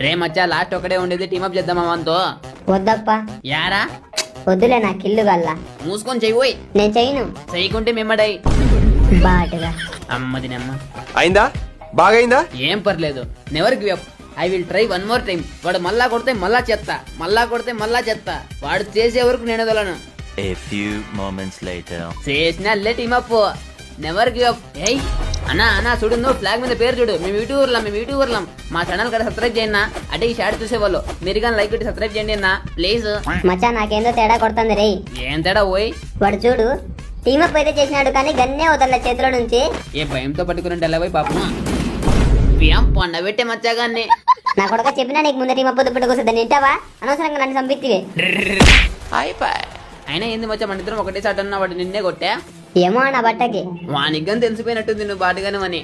రే మచ్చా last ఒకటే ఉండేది team up చేద్దామా మనతో? వద్దప్పా, యారా వద్దులే నాకు ఇల్లు గల్లా. మూసుకొని చెయ్యి. నేను చెయ్యను. చెయ్యకుంటే మిమ్మడై బాటుగా. అమ్మదినమ్మ. అయిందా? బాగైందా? ఏం పర్లేదు, never give up. I will try one more time. వాడు మళ్ళా కొడితే మళ్ళా చెత్త, మళ్ళా కొడితే మళ్ళా చెత్త. వాడు చేసే వరకు నేను వదలను. A few moments later. చేసిన అల్లే టీమప్, నెవర్ గివ్ అప్. ఏయ్ అన్నా చూడు, నువ్వు ఫ్లాగ్ మీద పేరు చూడు. మేము యూట్యూబర్లం. మా ఛానల్ కదా సబ్స్క్రైబ్ చేయండి. అంటే ఈ షాట్ చూసేవాళ్ళు మీరు కానీ లైక్ పెట్టి సబ్స్క్రైబ్ చేయండి అన్న ప్లీజ్. మచ్చా నాకేందో తేడా కొడుతుంది రే. ఏం తేడా పోయి? వాడు చూడు టీమప్ అయితే చేసినాడు కానీ గన్నే వదల చేతిలో నుంచి. ఏ భయంతో పట్టుకుని ఎలా పోయి పాపం బియ్యం పండబెట్టే మచ్చాగాన్ని. నా కొడుక చెప్పినా నీకు ముందే టీమప్ వద్దు పెట్టుకోసద్దు నింటావా? అనవసరంగా నన్ను చంపిత్తివే. అయినా ఏంది మచ్చా మన ఇద్దరం ఒకటే సాట్ అన్నా వాడు నిన్నే కొట్టా. ఏమో నా బట్టకి వానిగ్గని తెలిసిపోయినట్టుంది నువ్వు బాటుగానే అని.